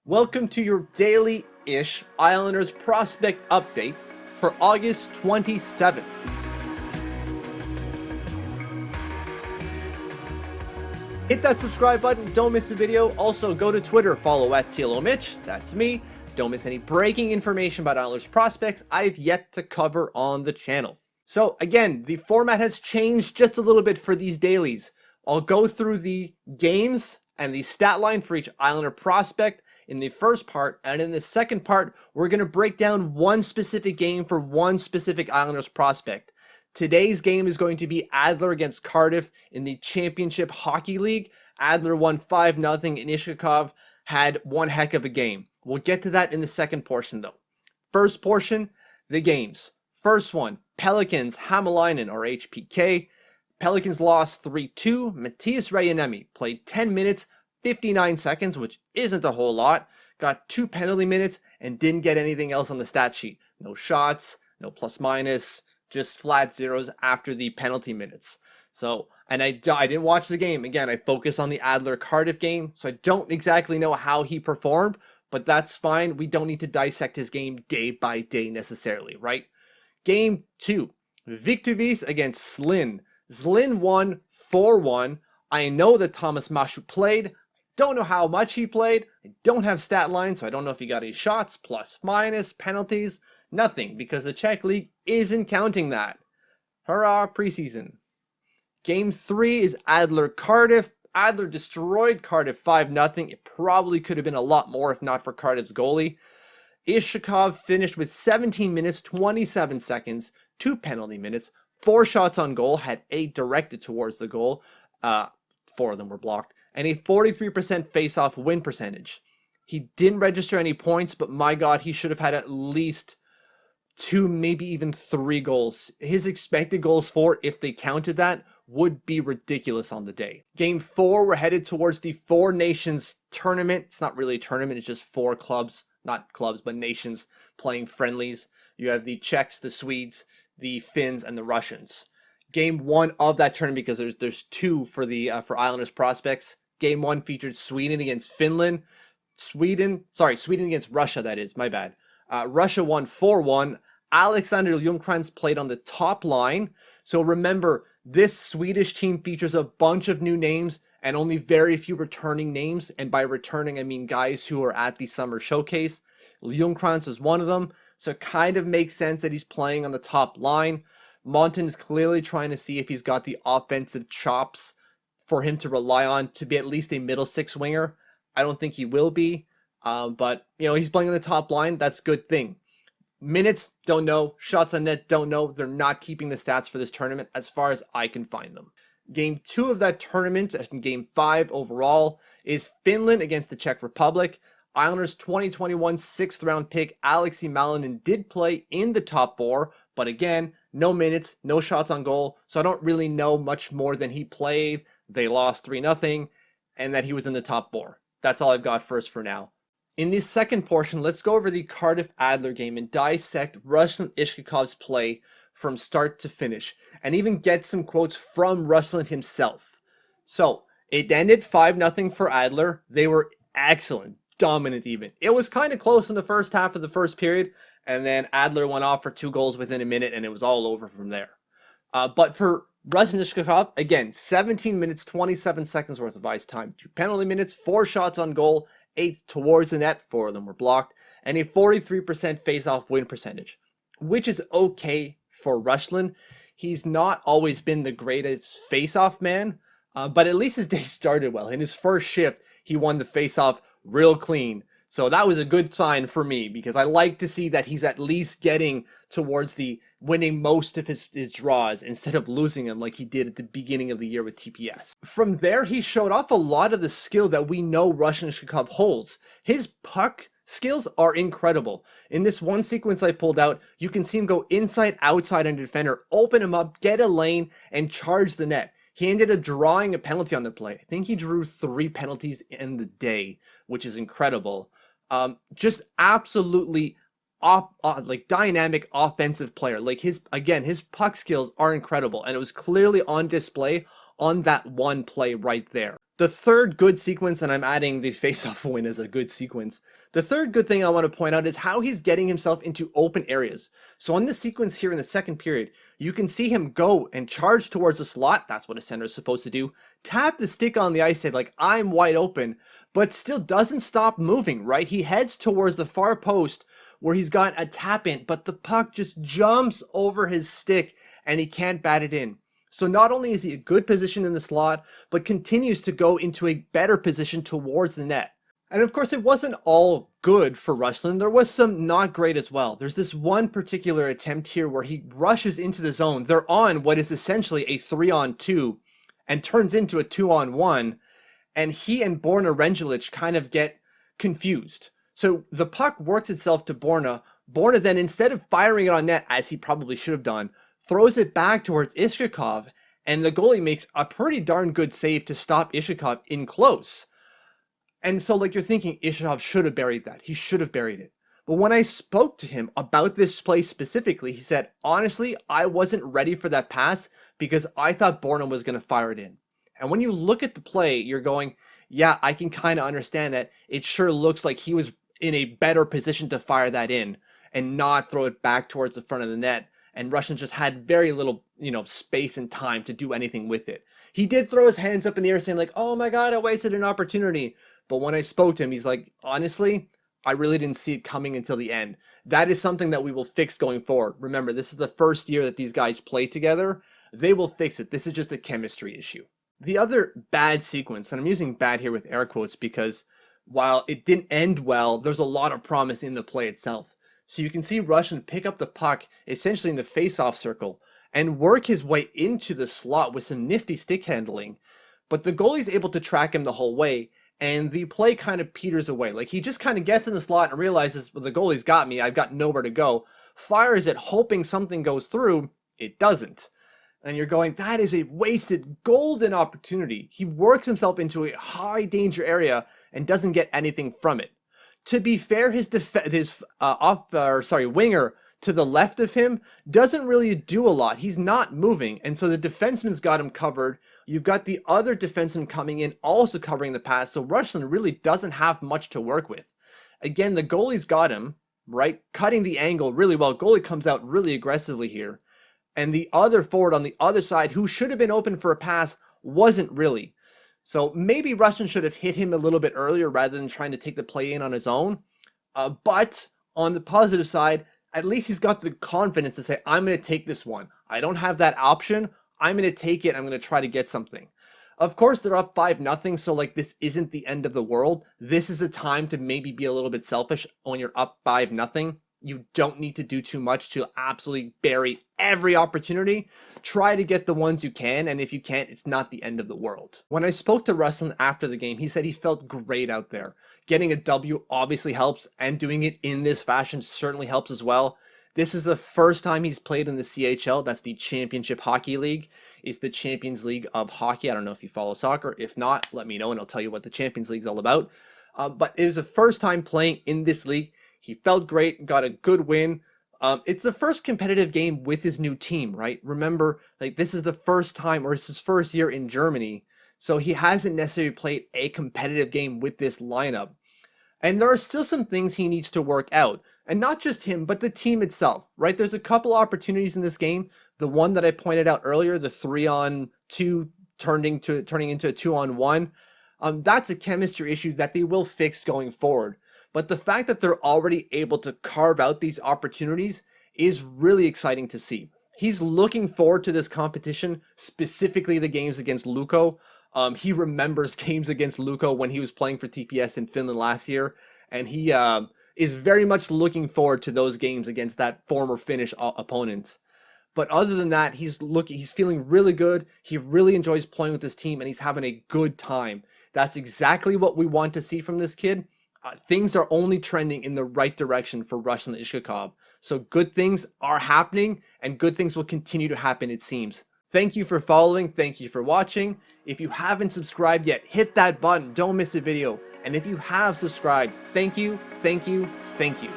Welcome to your daily-ish Islanders prospect update for August 27th. Hit that subscribe button, don't miss a video. Also, go to Twitter, follow @TLOMitch, that's me. Don't miss any breaking information about Islanders prospects I've yet to cover on the channel. So again, the format has changed just a little bit for these dailies. I'll go through the games and the stat line for each Islander prospect in the first part, and in the second part, we're going to break down one specific game for one specific Islanders prospect. Today's game is going to be Adler against Cardiff in the Championship Hockey League. Adler won 5-0, and Iskhakov had one heck of a game. We'll get to that in the second portion, though. First portion, the games. First one, Pelicans, Hämäläinen, or HPK. Pelicans lost 3-2. Matias Rajaniemi played 10 minutes, 59 seconds, which isn't a whole lot. Got 2 penalty minutes and didn't get anything else on the stat sheet. No shots, no plus minus, just flat zeros after the penalty minutes. So, and I didn't watch the game. Again, I focus on the Adler Cardiff game, so I don't exactly know how he performed, but that's fine. We don't need to dissect his game day by day necessarily, right? Game 2, Viktovis against Slin. Slin won 4-1. I know that Thomas Mashu played. Don't know how much he played. I don't have stat lines, so I don't know if he got any shots, plus, minus, penalties, nothing, because the Czech League isn't counting that. Hurrah, preseason. Game 3 is Adler Cardiff. Adler destroyed Cardiff 5-0. It probably could have been a lot more if not for Cardiff's goalie. Iskhakov finished with 17 minutes, 27 seconds, 2 penalty minutes, 4 shots on goal, had 8 directed towards the goal. 4 of them were blocked. And a 43% face-off win percentage. He didn't register any points, but my God, he should have had at least 2, maybe even 3 goals. His expected goals for, if they counted that, would be ridiculous on the day. Game 4, we're headed towards the Four Nations tournament. It's not really a tournament, it's just 4 clubs, not clubs, but nations playing friendlies. You have the Czechs, the Swedes, the Finns, and the Russians. Game 1 of that tournament, because there's 2 for the for Islanders prospects. Game 1 featured Sweden against Finland. Sweden against Russia, that is, my bad. Russia won 4-1. Alexander Ljungcrantz played on the top line. So remember, this Swedish team features a bunch of new names and only very few returning names. And by returning, I mean guys who are at the summer showcase. Ljungcrantz is one of them. So it kind of makes sense that he's playing on the top line. Monton is clearly trying to see if he's got the offensive chops for him to rely on to be at least a middle 6 winger. I don't think he will be, but you know, he's playing on the top line. That's a good thing. Minutes, don't know. Shots on net, don't know. They're not keeping the stats for this tournament as far as I can find them. Game 2 of that tournament, and game 5 overall, is Finland against the Czech Republic. Islanders 2021 6th round pick Alexei Malinin did play in the top 4, but again, no minutes, no shots on goal, so I don't really know much more than he played. They lost 3-0, and that he was in the top 4. That's all I've got for now. In this second portion, let's go over the Cardiff-Adler game and dissect Ruslan Iskhakov's play from start to finish, and even get some quotes from Ruslan himself. So, it ended 5-0 for Adler. They were excellent, dominant even. It was kind of close in the first half of the first period, and then Adler went off for 2 goals within a minute, and it was all over from there. But for Ruslan Iskhakov, again, 17 minutes, 27 seconds worth of ice time, 2 penalty minutes, 4 shots on goal, 8 towards the net, 4 of them were blocked, and a 43% face-off win percentage, which is okay for Ruslan. He's not always been the greatest face-off man, but at least his day started well. In his first shift, he won the face-off real clean. So that was a good sign for me, because I like to see that he's at least getting towards the winning most of his draws instead of losing them like he did at the beginning of the year with TPS. From there, he showed off a lot of the skill that we know Ruslan Iskhakov holds. His puck skills are incredible. In this one sequence I pulled out, you can see him go inside, outside on a defender, open him up, get a lane, and charge the net. He ended up drawing a penalty on the play. I think he drew 3 penalties in the day, which is incredible. Just absolutely like dynamic offensive player. Like his puck skills are incredible, and it was clearly on display on that one play right there. The third good sequence, and I'm adding the face-off win as a good sequence. The third good thing I want to point out is how he's getting himself into open areas. So on this sequence here in the second period, you can see him go and charge towards the slot. That's what a center is supposed to do. Tap the stick on the ice, say like, I'm wide open, but still doesn't stop moving, right? He heads towards the far post where he's got a tap in, but the puck just jumps over his stick and he can't bat it in. So not only is he a good position in the slot, but continues to go into a better position towards the net. And of course, it wasn't all good for Ruslan. There was some not great as well. There's this one particular attempt here where he rushes into the zone. They're on what is essentially a 3-on-2 and turns into a 2-on-1. And he and Borna Rendulic kind of get confused. So the puck works itself to Borna. Borna then, instead of firing it on net, as he probably should have done, throws it back towards Iskhakov, and the goalie makes a pretty darn good save to stop Iskhakov in close. And so, like, you're thinking Iskhakov should have buried that. He should have buried it. But when I spoke to him about this play specifically, he said, honestly, I wasn't ready for that pass because I thought Borna was going to fire it in. And when you look at the play, you're going, yeah, I can kind of understand that. It sure looks like he was in a better position to fire that in and not throw it back towards the front of the net. And Ruslan just had very little, space and time to do anything with it. He did throw his hands up in the air saying like, oh my God, I wasted an opportunity. But when I spoke to him, he's like, honestly, I really didn't see it coming until the end. That is something that we will fix going forward. Remember, this is the first year that these guys play together. They will fix it. This is just a chemistry issue. The other bad sequence, and I'm using bad here with air quotes because while it didn't end well, there's a lot of promise in the play itself. So you can see Ruslan pick up the puck essentially in the face-off circle and work his way into the slot with some nifty stick handling. But the goalie's able to track him the whole way, and the play kind of peters away. Like, he just kind of gets in the slot and realizes, well, the goalie's got me, I've got nowhere to go. Fires it, hoping something goes through. It doesn't. And you're going, that is a wasted golden opportunity. He works himself into a high danger area and doesn't get anything from it. To be fair, his winger to the left of him doesn't really do a lot. He's not moving, and so the defenseman's got him covered. You've got the other defenseman coming in, also covering the pass, so Ruslan really doesn't have much to work with. Again, the goalie's got him, right? Cutting the angle really well. Goalie comes out really aggressively here. And the other forward on the other side, who should have been open for a pass, wasn't really. So maybe Ruslan should have hit him a little bit earlier rather than trying to take the play in on his own. But on the positive side, at least he's got the confidence to say, I'm going to take this one. I don't have that option. I'm going to take it. I'm going to try to get something. Of course, they're up 5-0, so like this isn't the end of the world. This is a time to maybe be a little bit selfish when you're up 5-0. You don't need to do too much to absolutely bury every opportunity. Try to get the ones you can, and if you can't, it's not the end of the world. When I spoke to Ruslan after the game, he said he felt great out there. Getting a W obviously helps, and doing it in this fashion certainly helps as well. This is the first time he's played in the CHL. That's the Championship Hockey League. It's the Champions League of Hockey. I don't know if you follow soccer. If not, let me know, and I'll tell you what the Champions League is all about. But it was the first time playing in this league. He felt great, got a good win. It's the first competitive game with his new team, right? Remember, like this is the first time, or it's his first year in Germany, so he hasn't necessarily played a competitive game with this lineup. And there are still some things he needs to work out, and not just him, but the team itself, right? There's a couple opportunities in this game. The one that I pointed out earlier, the 3-on-2 turning into a 2-on-1, that's a chemistry issue that they will fix going forward. But the fact that they're already able to carve out these opportunities is really exciting to see. He's looking forward to this competition, specifically the games against Lukko. He remembers games against Lukko when he was playing for TPS in Finland last year, and he is very much looking forward to those games against that former Finnish opponent. But other than that, he's feeling really good. He really enjoys playing with his team, and he's having a good time. That's exactly what we want to see from this kid. Things are only trending in the right direction for Ruslan Iskhakov. So good things are happening, and good things will continue to happen, it seems. Thank you for following. Thank you for watching. If you haven't subscribed yet, hit that button. Don't miss a video. And if you have subscribed, thank you, thank you, thank you.